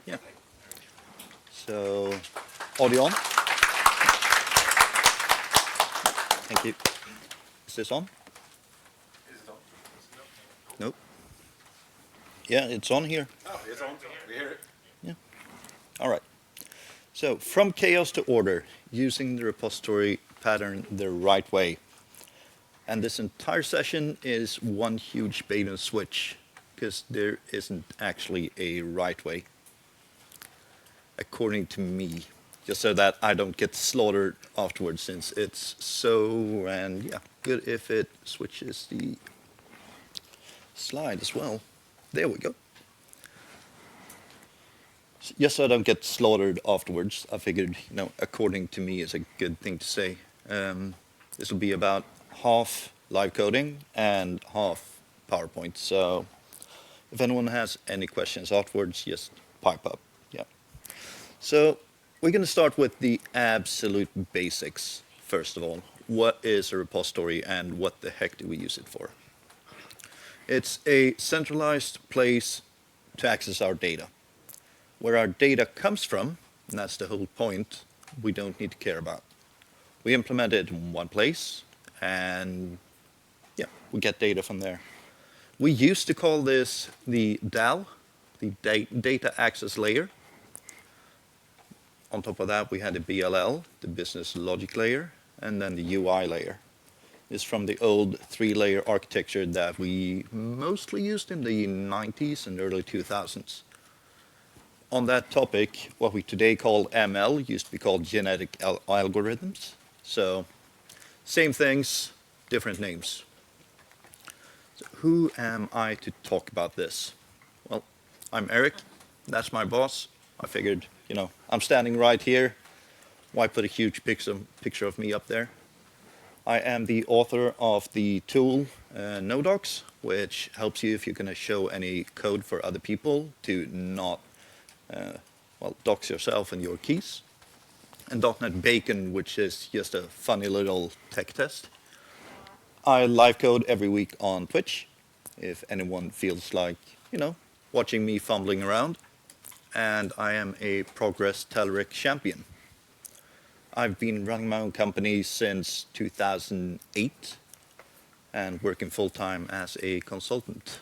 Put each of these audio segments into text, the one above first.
Yeah. So, audio on? Thank you. Is this on? Nope. Yeah, it's on here. Oh, it's on. We hear it. Yeah. All right. So, from chaos to order, using the repository pattern the right way. And this entire session is one huge bait and switch, because there isn't actually a right way, according to me, just so that I don't get slaughtered afterwards, since it's so, and yeah, good if it switches the slide as well. There we go. Just so I don't get slaughtered afterwards, I figured, according to me is a good thing to say. This will be about half live coding and half PowerPoint. So if anyone has any questions afterwards, just pipe up. Yeah. So we're going to start with the absolute basics, first of all. What is a repository and what the heck do we use it for? It's a centralized place to access our data. Where our data comes from, and that's the whole point, we don't need to care about. We implement it in one place, and yeah, we get data from there. We used to call this the DAL, the data access layer. On top of that, we had the BLL, the business logic layer, and then the UI layer. It's from the old three-layer architecture that we mostly used in the 90s and early 2000s. On that topic, what we today call ML used to be called genetic algorithms. So, same things, different names. So who am I to talk about this? Well, I'm Eric. That's my boss. I figured, I'm standing right here. Why put a huge picture of me up there? I am the author of the tool NoDocs, which helps you if you're going to show any code for other people to not docs yourself and your keys. And .NET Bacon, which is just a funny little tech test. I live code every week on Twitch, if anyone feels like, watching me fumbling around. And I am a Progress Telerik champion. I've been running my own company since 2008 and working full-time as a consultant.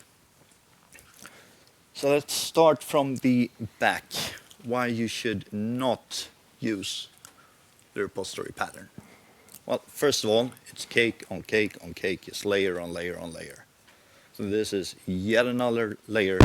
So let's start from the back. Why you should not use the repository pattern. Well, first of all, it's cake on cake on cake. It's layer on layer on layer. So this is yet another layer.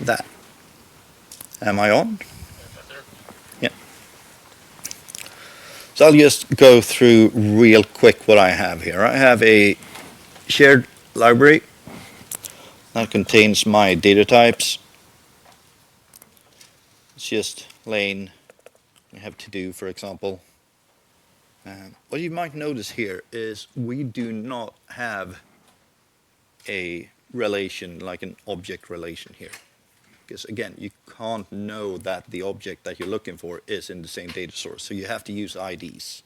that. Am I on? Yeah. So I'll just go through real quick what I have here. I have a shared library that contains my data types. It's just lane. We have to do, for example. What you might notice here is we do not have a relation like an object relation here. Because again, you can't know that the object that you're looking for is in the same data source. So you have to use IDs.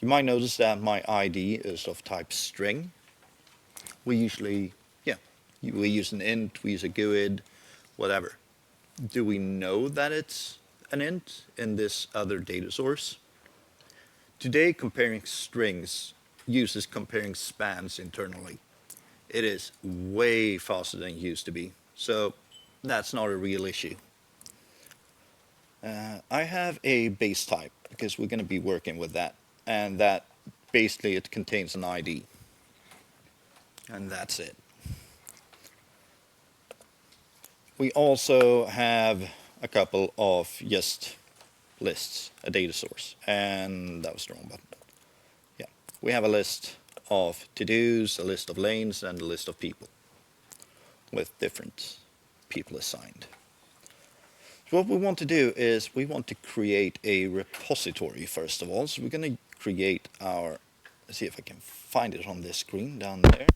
You might notice that my ID is of type string. We usually, yeah, we use an int, we use a GUID, whatever. Do we know that it's an int in this other data source? Today, comparing strings uses comparing spans internally. It is way faster than it used to be. So that's not a real issue. I have a base type because we're going to be working with that. And that basically it contains an ID. And that's it. We also have a couple of just lists, a data source. And that was the wrong button. Yeah. We have a list of to-dos, a list of lanes, and a list of people with different people assigned. So what we want to do is we want to create a repository first of all. So we're going to create our, let's see if I can find it on this screen down there.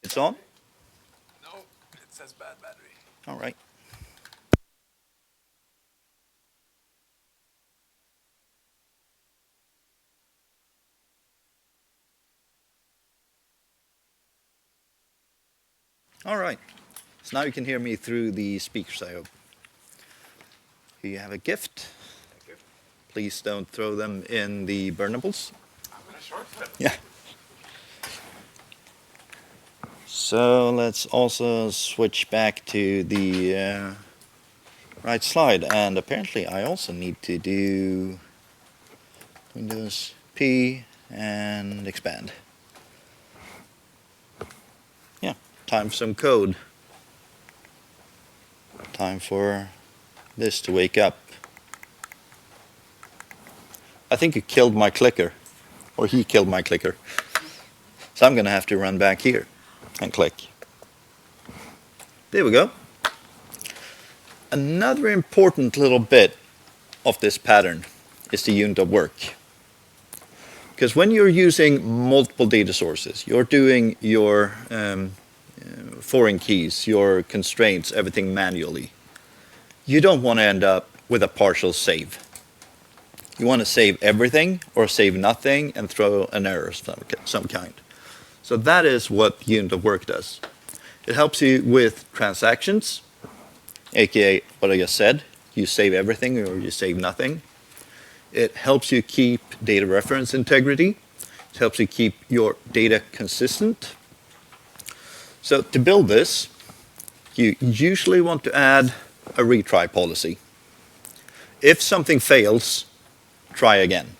It's on? No, it says bad battery. All right. All right. So now you can hear me through the speakers, I hope. Here you have a gift. Thank you. Please don't throw them in the burnables. I'm gonna shortcut. Yeah. So let's also switch back to the right slide. And apparently I also need to do Windows P and expand. Yeah, time for some code. Time for this to wake up. I think you killed my clicker, or he killed my clicker. So I'm gonna have to run back here and click. There we go. Another important little bit of this pattern is the unit of work. Because when you're using multiple data sources, you're doing your foreign keys, your constraints, everything manually. You don't want to end up with a partial save. You want to save everything or save nothing and throw an error of some kind. So that is what unit of work does. It helps you with transactions, aka what I just said. You save everything or you save nothing. It helps you keep data reference integrity. It helps you keep your data consistent. So to build this, you usually want to add a retry policy. If something fails, try again.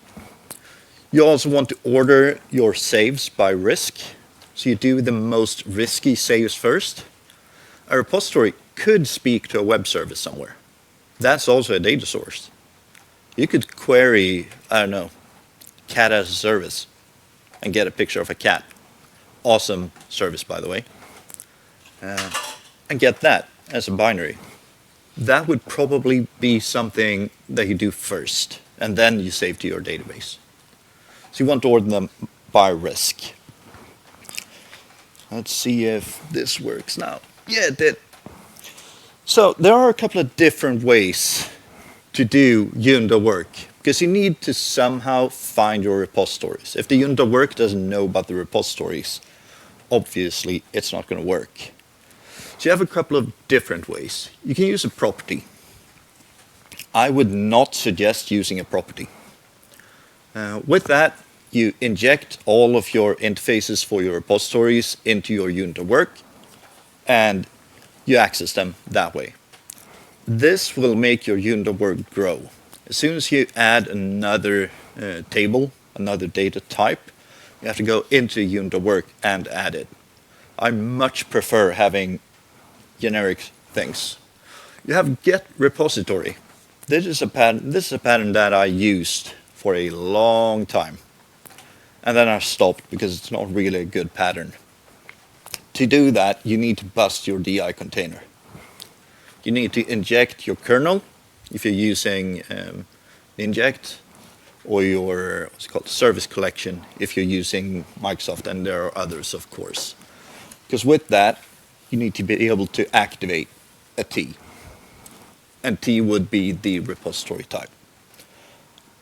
You also want to order your saves by risk. So you do the most risky saves first. A repository could speak to a web service somewhere. That's also a data source. You could query, I don't know, cat as a service and get a picture of a cat. Awesome service, by the way. And get that as a binary. That would probably be something that you do first, and then you save to your database. So you want to order them by risk. Let's see if this works now. Yeah, it did. So there are a couple of different ways to do unit of work, because you need to somehow find your repositories. If the unit of work doesn't know about the repositories, obviously it's not going to work. So you have a couple of different ways. You can use a property. I would not suggest using a property. With that, you inject all of your interfaces for your repositories into your unit of work, and you access them that way. This will make your unit of work grow. As soon as you add another table, another data type, you have to go into unit of work and add it. I much prefer having generic things. You have get repository. This is a pattern that I used for a long time. And then I stopped because it's not really a good pattern. To do that, you need to bust your DI container. You need to inject your kernel if you're using inject, or your what's it called service collection if you're using Microsoft, and there are others, of course. Because with that, you need to be able to activate a T. And T would be the repository type.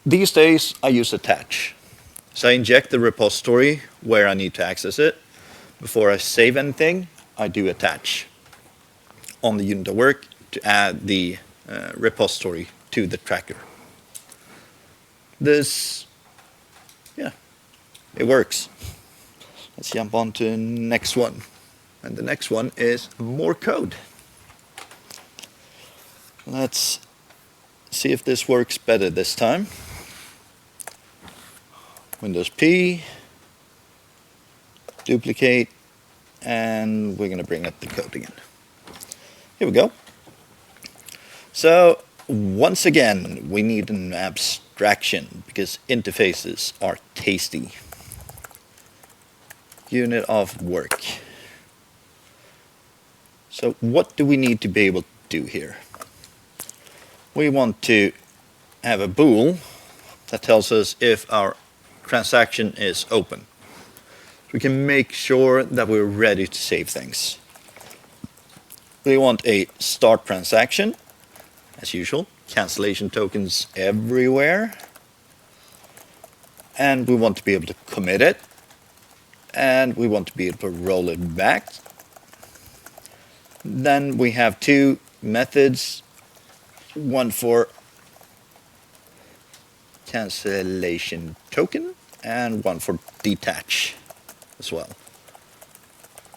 These days, I use attach. So I inject the repository where I need to access it. Before I save anything, I do attach on the unit of work to add the repository to the tracker. This, yeah, it works. Let's jump on to the next one. And the next one is more code. Let's see if this works better this time. Windows P, duplicate, and we're going to bring up the code again. Here we go. So once again, we need an abstraction because interfaces are tasty. Unit of work. So what do we need to be able to do here? We want to have a bool that tells us if our transaction is open. we can make sure that we're ready to save things. We want a start transaction, as usual, cancellation tokens everywhere. And we want to be able to commit it. And we want to be able to roll it back. Then we have two methods, one for cancellation token and one for detach as well.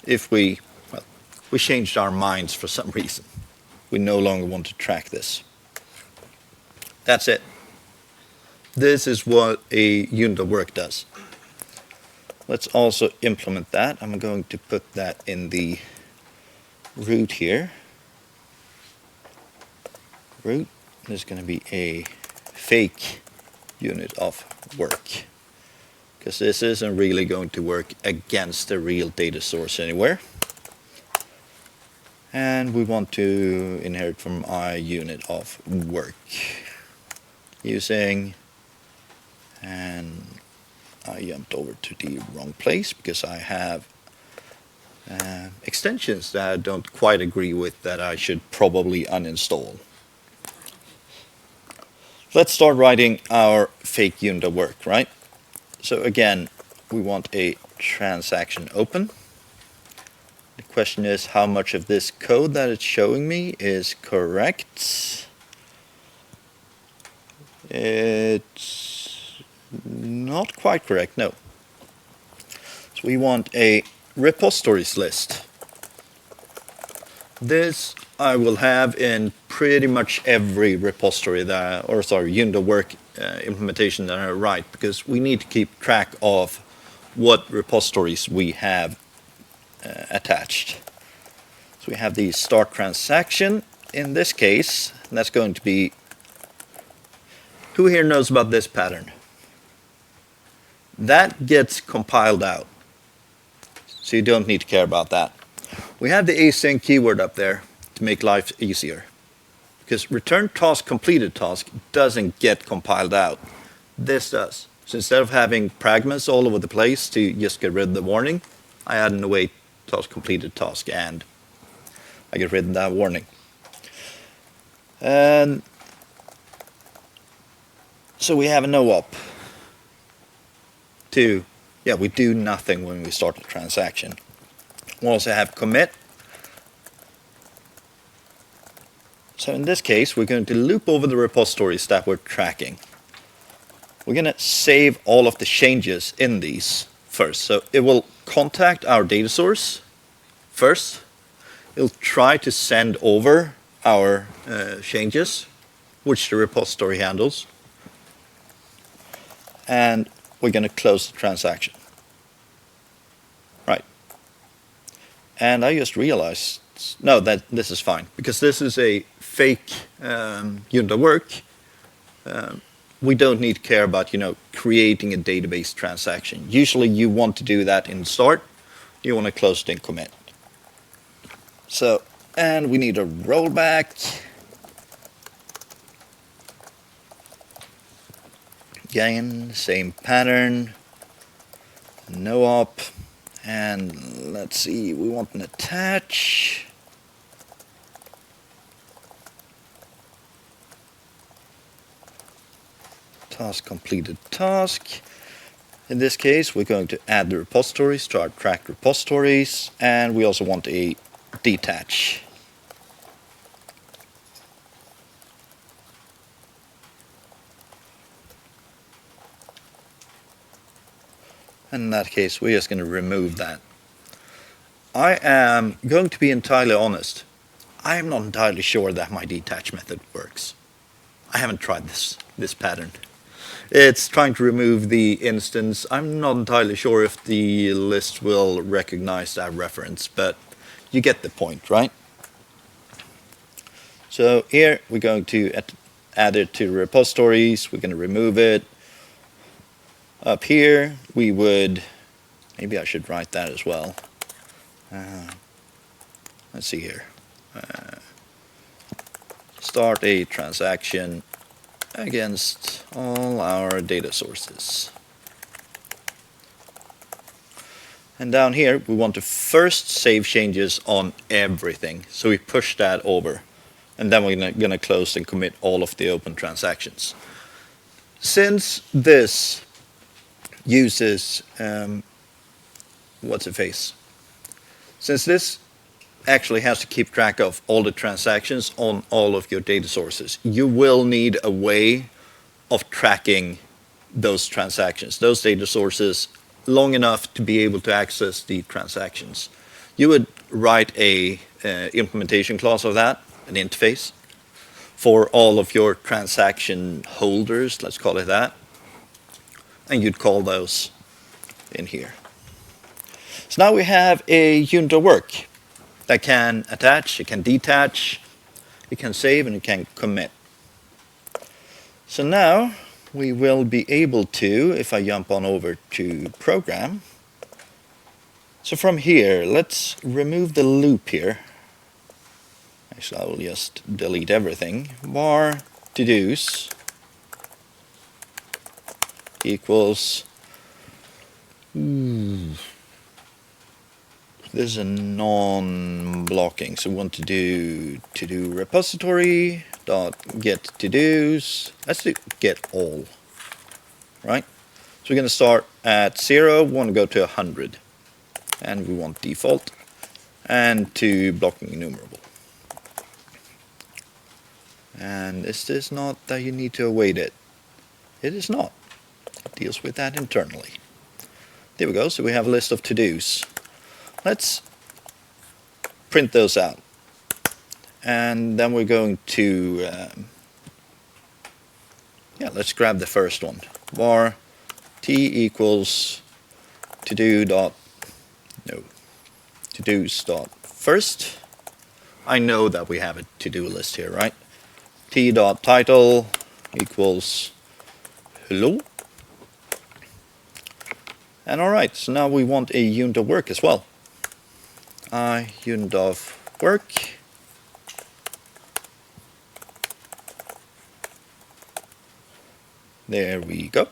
If we changed our minds for some reason, we no longer want to track this. That's it. This is what a unit of work does. Let's also implement that. I'm going to put that in the root here. Root is going to be a fake unit of work, because this isn't really going to work against the real data source anywhere. And we want to inherit from our unit of work using, and I jumped over to the wrong place because I have extensions that I don't quite agree with that I should probably uninstall. Let's start writing our fake unit of work, right? So again, we want a transaction open. The question is how much of this code that it's showing me is correct. It's not quite correct, no. So we want a repositories list. This I will have in pretty much every repository that, unit of work implementation that I write, because we need to keep track of what repositories we have attached. So we have the start transaction in this case, and that's going to be, who here knows about this pattern? That gets compiled out, so you don't need to care about that. We have the async keyword up there to make life easier, because return task completed task doesn't get compiled out. This does. So instead of having pragmas all over the place to just get rid of the warning, I add an await task completed task and I get rid of that warning. And so we have a no-op to, we do nothing when we start a transaction. We also have commit. So in this case, we're going to loop over the repositories that we're tracking. We're going to save all of the changes in these first. So it will contact our data source first. It'll try to send over our changes, which the repository handles. And we're going to close the transaction. Right. And I just realized, no, that this is fine, because this is a fake unit of work. We don't need to care about, creating a database transaction. Usually you want to do that in start. You want to close it in commit. So, and we need a rollback. Again, same pattern. No op. And let's see, we want an attach. Task completed task. In this case, we're going to add the repositories to our tracked repositories, and we also want a detach. And in that case, we're just going to remove that. I am going to be entirely honest. I am not entirely sure that my detach method works. I haven't tried this pattern. It's trying to remove the instance. I'm not entirely sure if the list will recognize that reference, but you get the point, right? So here we're going to add it to repositories. We're going to remove it. Up here we would, maybe I should write that as well. Let's see here. Start a transaction against all our data sources. And down here, we want to first save changes on everything. So we push that over. And then we're going to close and commit all of the open transactions. Since this uses, what's it face? Since this actually has to keep track of all the transactions on all of your data sources, you will need a way of tracking those transactions, those data sources, long enough to be able to access the transactions. You would write a implementation clause of that, an interface, for all of your transaction holders, let's call it that, and you'd call those in here. So now we have a unit of work that can attach, it can detach, it can save, and it can commit. So now we will be able to, if I jump on over to program, so from here, let's remove the loop here. Actually, I will just delete everything. Var to-dos equals, this is a non-blocking, so we want to do to-do repository dot get to-dos. Let's do get all, right? So we're going to start at 0, we want to go to 100, and we want default, and to blocking enumerable. And is this not that you need to await it? It is not. It deals with that internally. There we go, so we have a list of to-dos. Let's print those out. And then we're going to, let's grab the first one. Var t equals to-do dot, no, to-dos dot first. I know that we have a to-do list here, right? T dot title equals hello. And alright, so now we want a unit of work as well. Unit of work. There we go.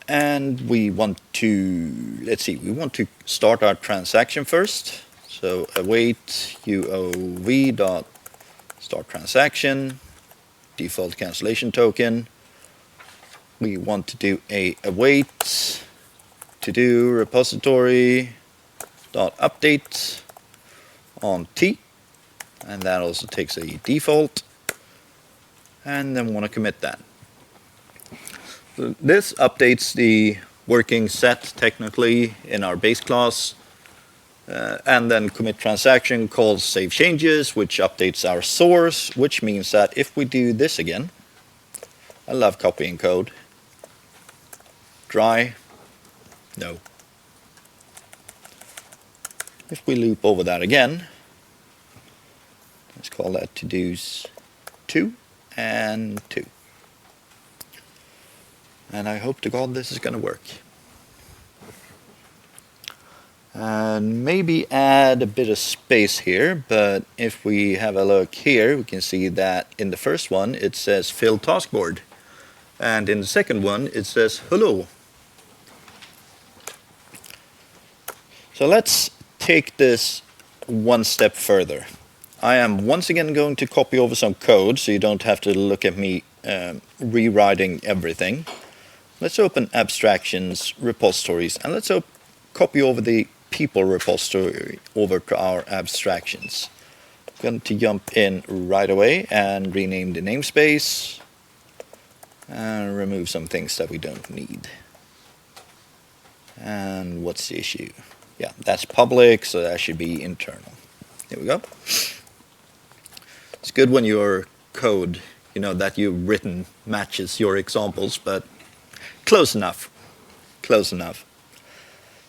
And we want to, let's see, we want to start our transaction first. So await UOV dot start transaction, default cancellation token. We want to do a await to-do repository dot update on T, and that also takes a default, and then we want to commit that. So this updates the working set technically in our base class, and then commit transaction calls save changes, which updates our source, which means that if we do this again, I love copying code. Dry, no. If we loop over that again, let's call that to-dos 2 and 2. And I hope to God this is going to work. And maybe add a bit of space here, but if we have a look here, we can see that in the first one it says fill taskboard, and in the second one it says hello. So let's take this one step further. I am once again going to copy over some code so you don't have to look at me rewriting everything. Let's open abstractions, repositories, and let's copy over the people repository over to our abstractions. I'm going to jump in right away and rename the namespace and remove some things that we don't need. And what's the issue? Yeah, that's public, so that should be internal. There we go. It's good when your code, that you've written matches your examples, but close enough. Close enough.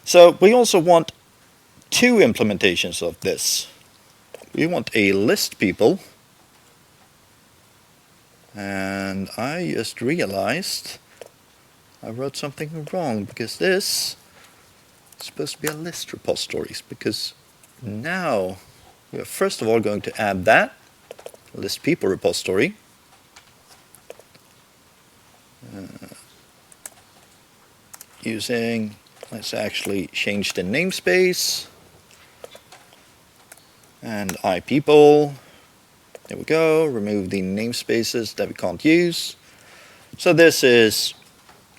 So we also want 2 implementations of this. We want a list people, and I just realized I wrote something wrong, because this is supposed to be a list repositories, because now we are first of all going to add that list people repository. Using Let's actually change the namespace. And iPeople. There we go. Remove the namespaces that we can't use. So this is,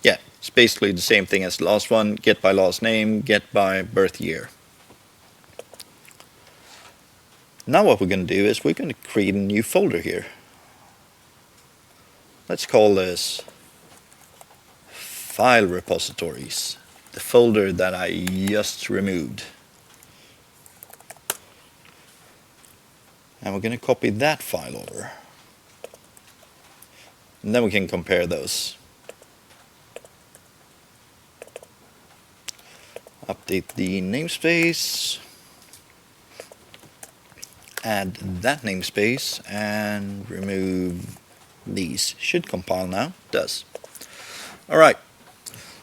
yeah, it's basically the same thing as the last one. Get by last name, get by birth year. Now what we're going to do is we're going to create a new folder here. Let's call this File Repositories, the folder that I just removed. And we're going to copy that file over. And then we can compare those. Update the namespace. Add that namespace and remove these. Should compile now. Does. Alright.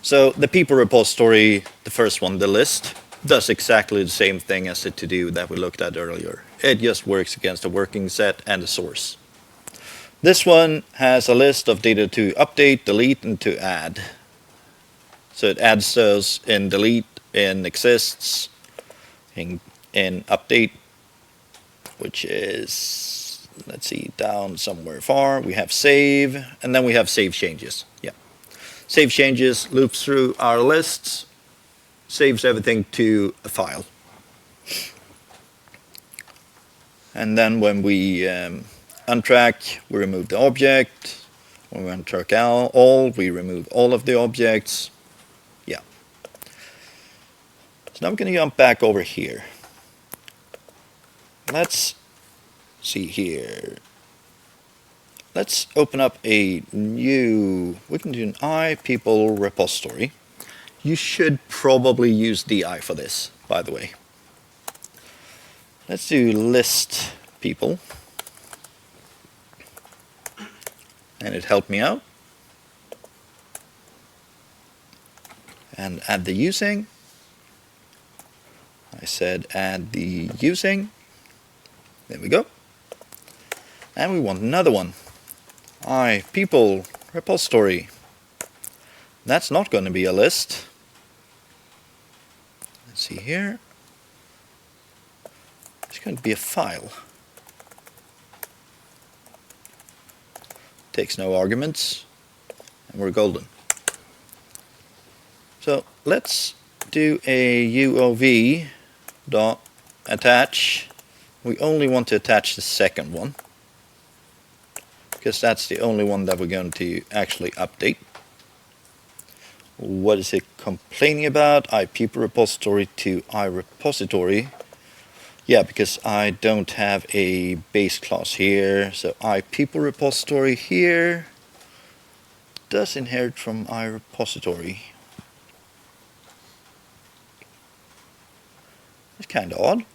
So the people repository, the first one, the list, does exactly the same thing as the to-do that we looked at earlier. It just works against a working set and a source. This one has a list of data to update, delete, and to add. So it adds those in delete, in exists, in update, which is, let's see, down somewhere far. We have save, and then we have save changes. Yeah. Save changes loops through our lists, saves everything to a file. And then when we untrack, we remove the object. When we untrack all, we remove all of the objects. Yeah. So now I'm going to jump back over here. Let's see here. Let's open up a new, we can do an iPeople repository. You should probably use DI for this, by the way. Let's do list people. And it helped me out. And add the using. I said add the using. There we go. And we want another one. iPeople repository. That's not going to be a list. Let's see here. It's going to be a file. Takes no arguments. And we're golden. So let's do a UOV dot attach. We only want to attach the second one, because that's the only one that we're going to actually update. What is it complaining about? iPeople repository to iRepository. Yeah, because I don't have a base class here. So iPeople repository here does inherit from iRepository. It's kind of odd.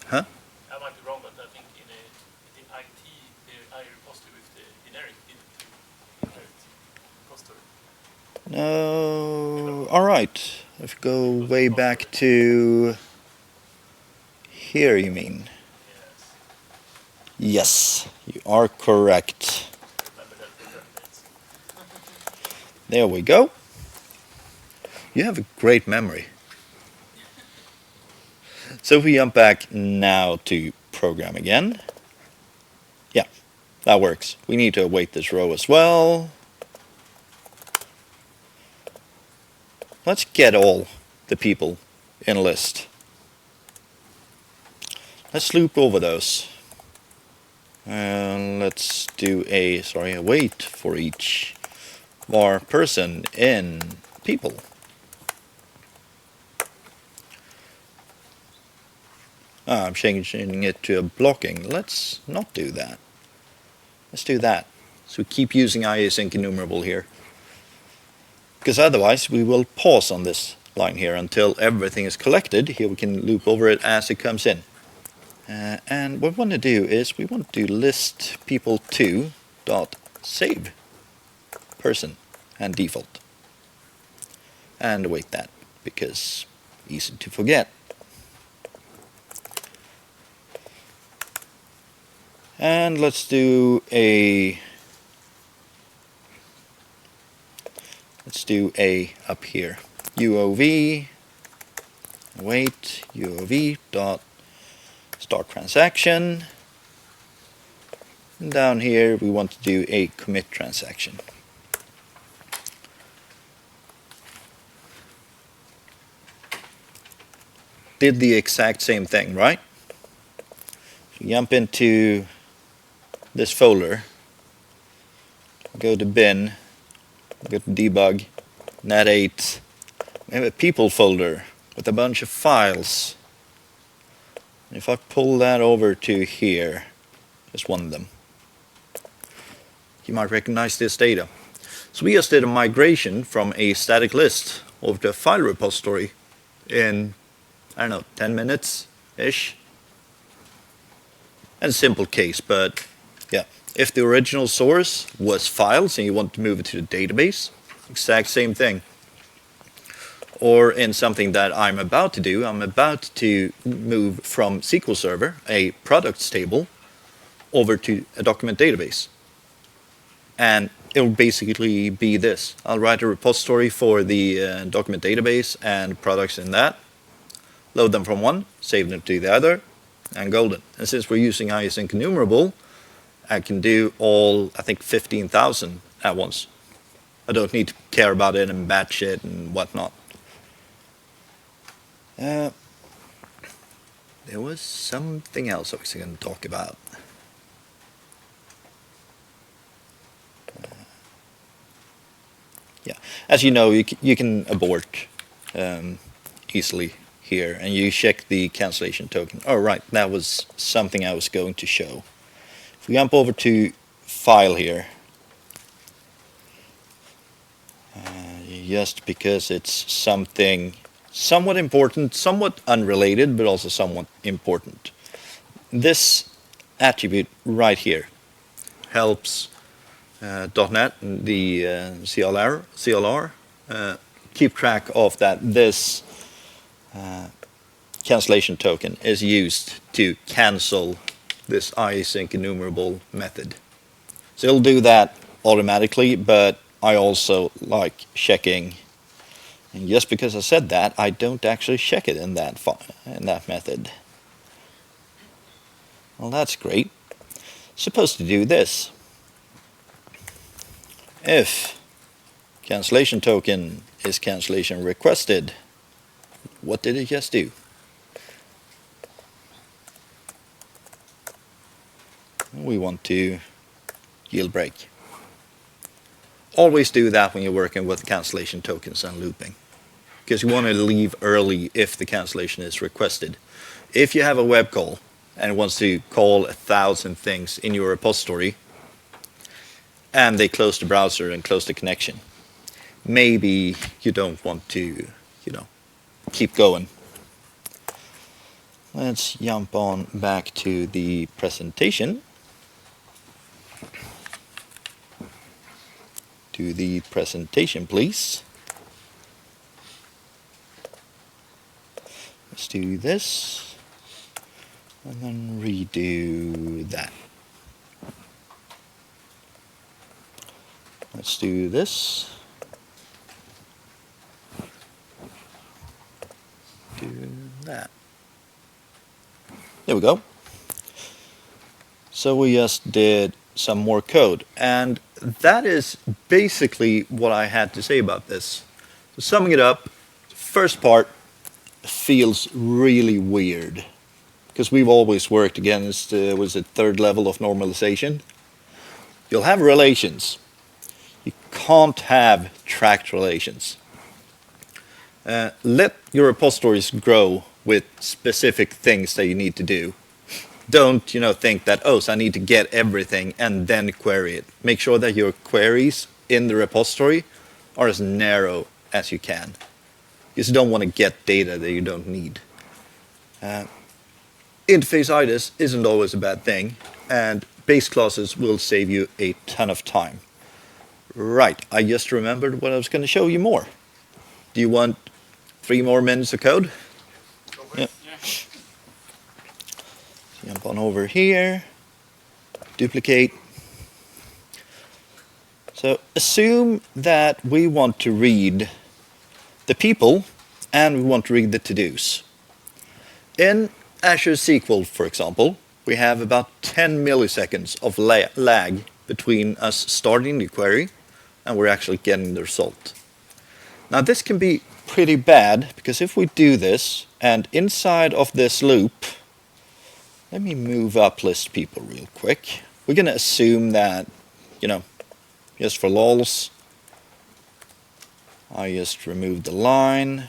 Huh? I might be wrong, but I think in IT, the iRepository with the generic didn't inherit repository. No. All right. Let's go way back to here, you mean? Yes. Yes, you are correct. Remember that for 30 minutes. There we go. You have a great memory. So if we jump back now to program again. Yeah, that works. We need to await this row as well. Let's get all the people in a list. Let's loop over those. And let's do a wait for each var person in people. I'm changing it to a blocking. Let's not do that. Let's do that. So we keep using iasync enumerable here. Because otherwise we will pause on this line here until everything is collected. Here we can loop over it as it comes in. And what we want to do is we want to list people2 dot save person and default. And await that, because easy to forget. And let's do a Let's do a up here. UOV, wait, UOV dot start transaction. And down here we want to do a commit transaction. Did the exact same thing, right? So jump into this folder, go to bin, go to debug, net8, we have a people folder with a bunch of files. If I pull that over to here, just one of them, you might recognize this data. So we just did a migration from a static list over to a file repository in, I don't know, 10 minutes-ish. And a simple case, but yeah. If the original source was files and you want to move it to the database, exact same thing. Or in something that I'm about to do, I'm about to move from SQL Server, a products table, over to a document database. And it will basically be this. I'll write a repository for the document database and products in that, load them from one, save them to the other, and golden. And since we're using async enumerable, I can do all, I think, 15,000 at once. I don't need to care about it and batch it and whatnot. There was something else I was going to talk about. Yeah, as you know, you can abort easily here, and you check the cancellation token. Oh, right, that was something I was going to show. If we jump over to File here, just because it's something somewhat important, somewhat unrelated, but also somewhat important. This attribute right here helps .NET, the CLR, keep track of that this cancellation token is used to cancel this async enumerable method. So it'll do that automatically, but I also like checking. And just because I said that, I don't actually check it in that method. Well, that's great. Supposed to do this. If cancellation token is cancellation requested, what did it just do? We want to yield break. Always do that when you're working with cancellation tokens and looping, because you want to leave early if the cancellation is requested. If you have a web call and it wants to call 1,000 things in your repository, and they close the browser and close the connection, maybe you don't want to, keep going. Let's jump on back to the presentation. To the presentation, please. Let's do this, and then redo that. Let's do this. Do that. There we go. So we just did some more code, and that is basically what I had to say about this. So summing it up, the first part feels really weird because we've always worked against was it third level of normalization. You'll have relations. You can't have tracked relations. Let your repositories grow with specific things that you need to do. Don't think that, so I need to get everything and then query it. Make sure that your queries in the repository are as narrow as you can. You just don't want to get data that you don't need. Interface-itis isn't always a bad thing, and base classes will save you a ton of time. Right, I just remembered what I was going to show you more. Do you want 3 more minutes of code? Yeah. Jump on over here, duplicate. So assume that we want to read the people and we want to read the to-dos. In Azure SQL, for example, we have about 10 milliseconds of lag between us starting the query and we're actually getting the result. Now this can be pretty bad, because if we do this, and inside of this loop, let me move up list people real quick. We're going to assume that, just for lols, I just removed the line.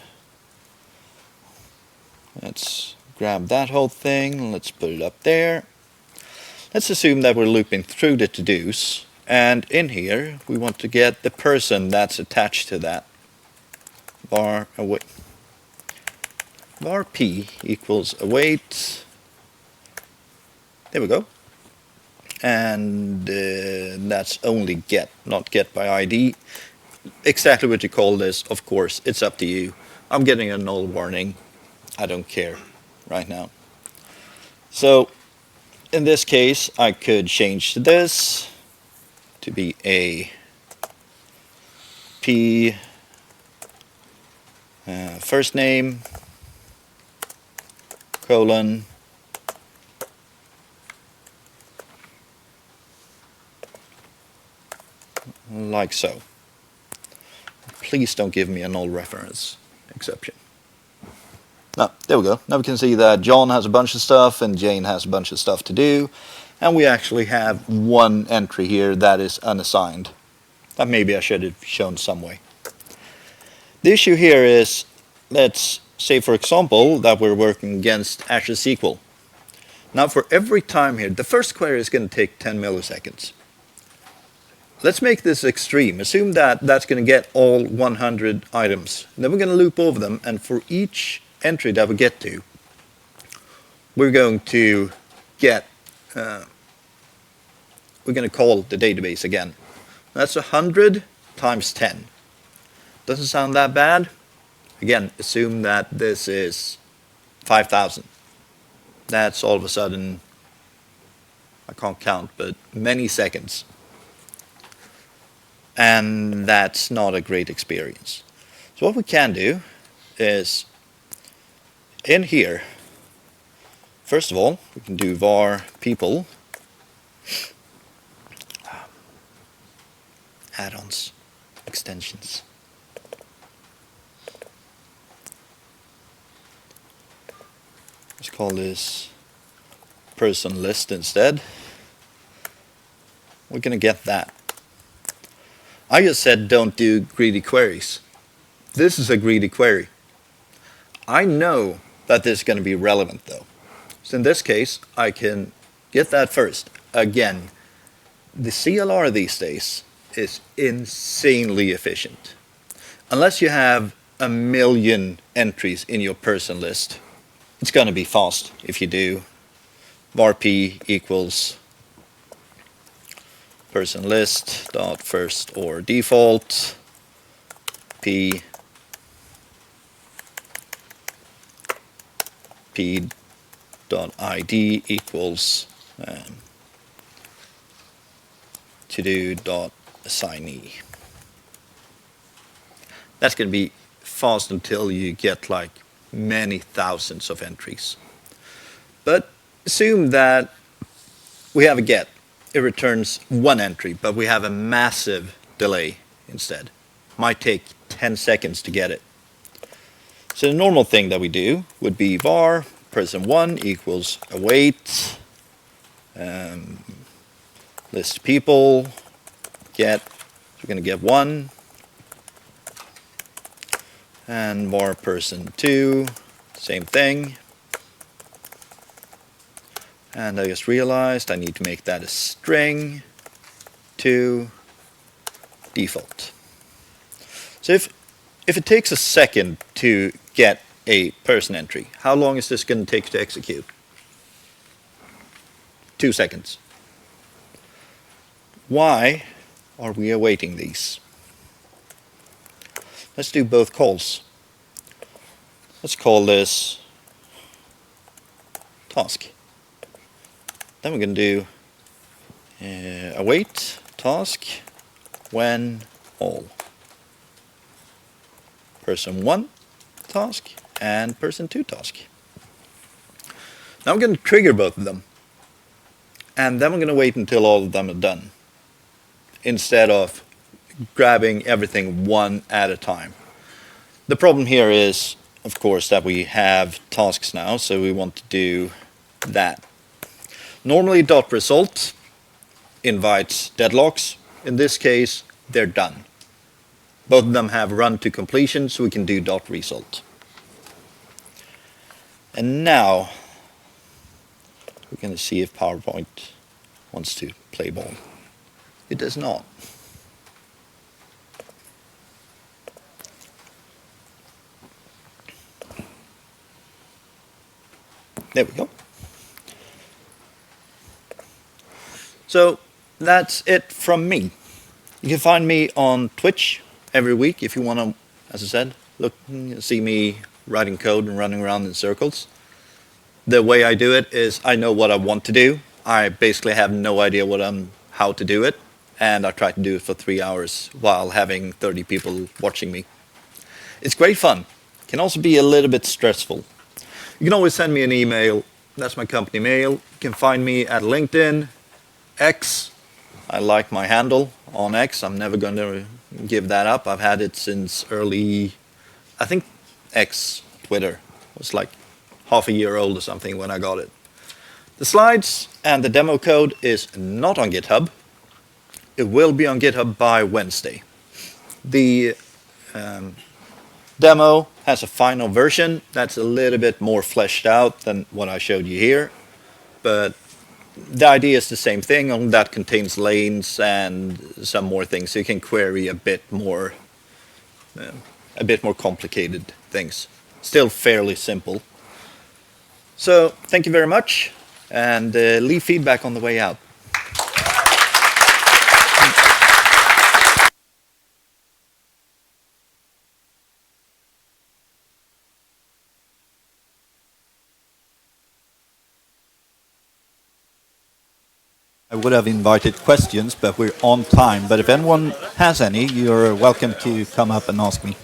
Let's grab that whole thing, let's put it up there. Let's assume that we're looping through the to-dos, and in here we want to get the person that's attached to that. Var p equals await. There we go. And that's only get, not get by ID. Exactly what you call this, of course, it's up to you. I'm getting a null warning. I don't care right now. So in this case, I could change this to be a p first name colon like so. Please don't give me a null reference exception. No, there we go. Now we can see that John has a bunch of stuff and Jane has a bunch of stuff to do, and we actually have one entry here that is unassigned. That maybe I should have shown some way. The issue here is, let's say for example that we're working against Azure SQL. Now for every time here, the first query is going to take 10 milliseconds. Let's make this extreme. Assume that that's going to get all 100 items. Then we're going to loop over them, and for each entry that we get to, we're going to get, we're going to call the database again. That's 100 times 10. Doesn't sound that bad. Again, assume that this is 5,000. That's all of a sudden, I can't count, but many seconds. And that's not a great experience. So what we can do is, in here, first of all, we can do var people, add-ons, extensions. Let's call this person list instead. We're going to get that. I just said don't do greedy queries. This is a greedy query. I know that this is going to be relevant though. So in this case, I can get that first. Again, the CLR these days is insanely efficient. Unless you have 1 million entries in your person list, it's going to be fast if you do var p equals person list dot first or default p dot id equals to do dot assignee. That's going to be fast until you get like many thousands of entries. But assume that we have a get. It returns one entry, but we have a massive delay instead. Might take 10 seconds to get it. So the normal thing that we do would be var person1 equals await list people get. So we're going to get 1, and var person2, same thing. And I just realized I need to make that a string to default. So if it takes a second to get a person entry, how long is this going to take to execute? 2 seconds. Why are we awaiting these? Let's do both calls. Let's call this task. Then we're going to do await task when all. Person 1 task and person 2 task. Now I'm going to trigger both of them. And then we're going to wait until all of them are done, instead of grabbing everything one at a time. The problem here is, of course, that we have tasks now, so we want to do that. Normally dot result invites deadlocks. In this case, they're done. Both of them have run to completion, so we can do dot result. And now we're going to see if PowerPoint wants to play ball. It does not. There we go. So that's it from me. You can find me on Twitch every week if you want to, as I said, see me writing code and running around in circles. The way I do it is I know what I want to do. I basically have no idea how to do it, and I try to do it for 3 hours while having 30 people watching me. It's great fun. It can also be a little bit stressful. You can always send me an email. That's my company mail. You can find me at LinkedIn, X. I like my handle on X. I'm never going to give that up. I've had it since early, I think X, Twitter. It was like half a year old or something when I got it. The slides and the demo code is not on GitHub. It will be on GitHub by Wednesday. The demo has a final version that's a little bit more fleshed out than what I showed you here, but the idea is the same thing, only that contains lanes and some more things, so you can query a bit more complicated things. Still fairly simple. So thank you very much, and leave feedback on the way out. I would have invited questions, but we're on time. But if anyone has any, you're welcome to come up and ask me.